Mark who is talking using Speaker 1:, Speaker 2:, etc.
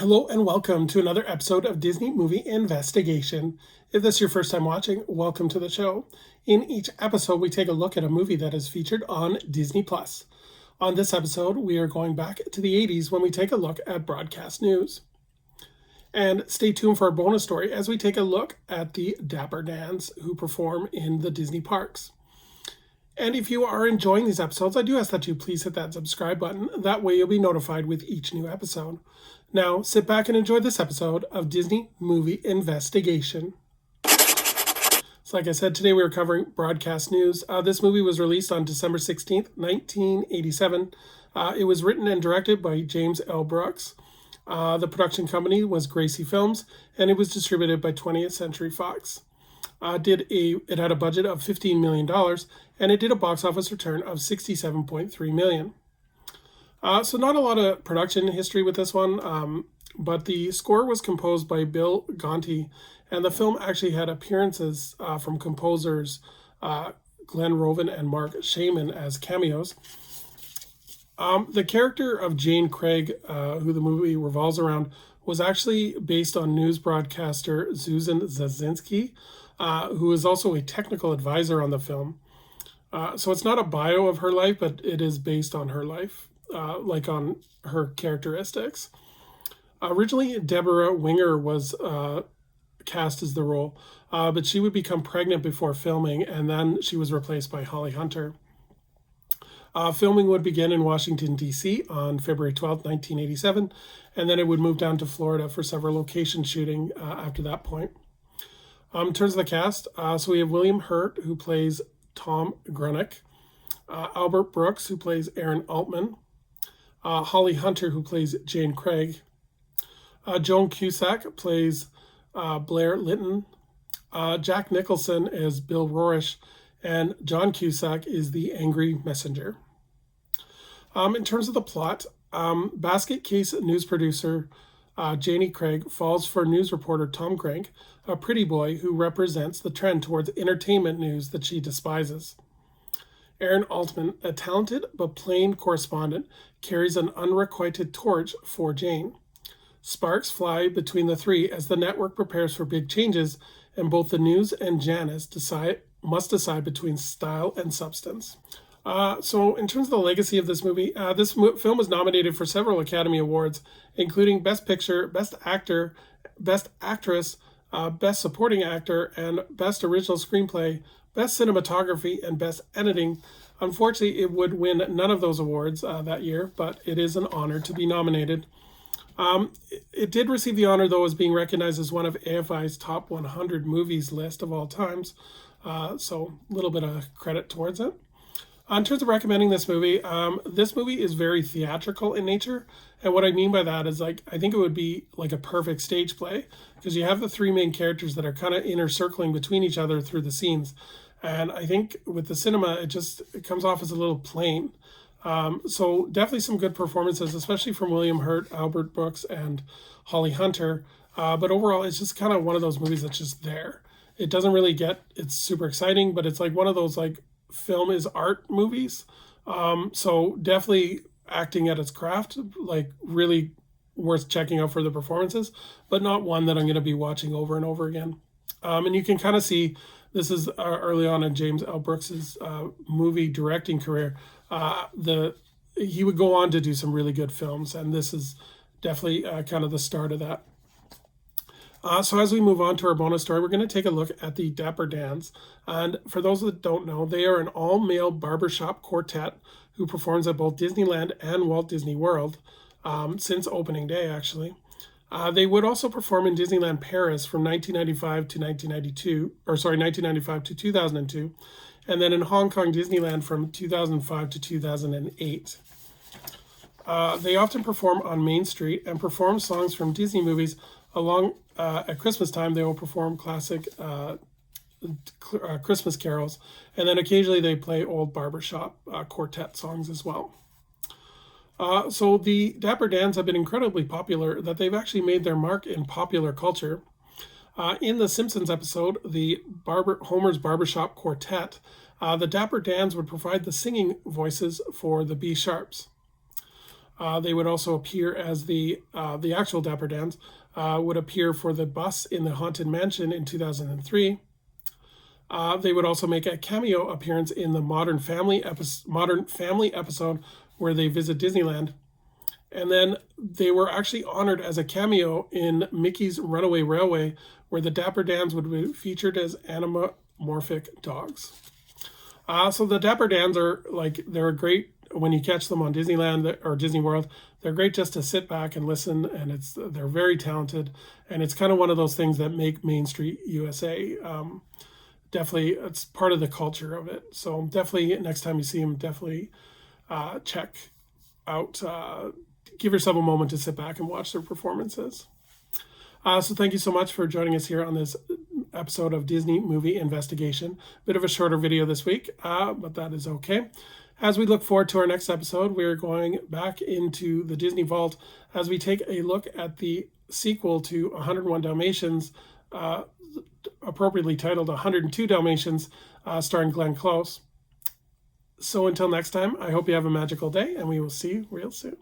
Speaker 1: Hello and welcome to another episode of Disney Movie Investigation. If this is your first time watching, welcome to the show. In each episode, we take a look at a movie that is featured on Disney+. On this episode, we are going back to the 80s when we take a look at broadcast news. And stay tuned for our bonus story as we take a look at the Dapper Dans who perform in the Disney parks. And if you are enjoying these episodes, I do ask that you please hit that subscribe button. That way you'll be notified with each new episode. Now, sit back and enjoy this episode of Disney Movie Investigation. So like I said, today we are covering broadcast news. This movie was released on December 16th, 1987. It was written and directed by James L. Brooks. The production company was Gracie Films, and it was distributed by 20th Century Fox. It had a budget of $15 million, and it did a box office return of $67.3 million. So not a lot of production history with this one, but the score was composed by Bill Gonti, and the film actually had appearances from composers Glenn Roven and Mark Shaman as cameos. The character of Jane Craig, who the movie revolves around, was actually based on news broadcaster Susan Zazinski, who is also a technical advisor on the film. So it's not a bio of her life, but it is based on her life. Like on her characteristics. Originally, Deborah Winger was cast as the role, but she would become pregnant before filming, and then she was replaced by Holly Hunter. Filming would begin in Washington, D.C. on February 12, 1987, and then it would move down to Florida for several location shooting after that point. In terms of the cast, so we have William Hurt, who plays Tom Grunick, Albert Brooks, who plays Aaron Altman, Holly Hunter, who plays Jane Craig. Joan Cusack plays Blair Litton. Jack Nicholson is Bill Rorish. And John Cusack is the Angry Messenger. In terms of the plot, basket case news producer Janie Craig falls for news reporter Tom Crank, a pretty boy who represents the trend towards entertainment news that she despises. Aaron Altman, a talented but plain correspondent, carries an unrequited torch for Jane. Sparks fly between the three as the network prepares for big changes, and both the news and Janice must decide between style and substance. So in terms of the legacy of this movie, this film was nominated for several Academy Awards, including Best Picture, Best Actor, Best Actress, Best Supporting Actor, and Best Original Screenplay, Best Cinematography, and Best Editing. Unfortunately, it would win none of those awards that year, but it is an honor to be nominated. It did receive the honor, though, as being recognized as one of AFI's top 100 movies list of all times. So a little bit of credit towards it. In terms of recommending this movie is very theatrical in nature. And what I mean by that is, like, I think it would be like a perfect stage play because you have the three main characters that are kind of inner circling between each other through the scenes. And I think with the cinema, it comes off as a little plain. So definitely some good performances, especially from William Hurt, Albert Brooks, and Holly Hunter. But overall, it's just kind of one of those movies that's just there. It doesn't really it's super exciting, but it's like one of those like film is art movies. So definitely acting at its craft, like really worth checking out for the performances, but not one that I'm going to be watching over and over again. And you can kind of see this is early on in James L. Brooks's movie directing career. He would go on to do some really good films, and this is definitely kind of the start of that. So as we move on to our bonus story, we're going to take a look at the Dapper Dans. And for those that don't know, they are an all-male barbershop quartet who performs at both Disneyland and Walt Disney World since opening day, actually. They would also perform in Disneyland Paris from 1995 to 2002, and then in Hong Kong Disneyland from 2005 to 2008. They often perform on Main Street and perform songs from Disney movies. At Christmas time, they will perform classic Christmas carols, and then occasionally they play old barbershop quartet songs as well. So the Dapper Dans have been incredibly popular that they've actually made their mark in popular culture. In the Simpsons episode, Homer's Barbershop Quartet, the Dapper Dans would provide the singing voices for the B Sharps. They would also appear as the actual Dapper Dans would appear for the bus in the Haunted Mansion in 2003. They would also make a cameo appearance in the Modern Family episode where they visit Disneyland. And then they were actually honored as a cameo in Mickey's Runaway Railway, where the Dapper Dans would be featured as anamorphic dogs. So the Dapper Dans are they're great when you catch them on Disneyland or Disney World. They're great just to sit back and listen, and they're very talented, and it's kind of one of those things that make Main Street USA. Definitely, it's part of the culture of it. So definitely, next time you see them, definitely check out. Give yourself a moment to sit back and watch their performances. So thank you so much for joining us here on this episode of Disney Movie Investigation. Bit of a shorter video this week, but that is okay. As we look forward to our next episode, we're going back into the Disney Vault as we take a look at the sequel to 101 Dalmatians, appropriately titled 102 Dalmatians, starring Glenn Close. So until next time, I hope you have a magical day, and we will see you real soon.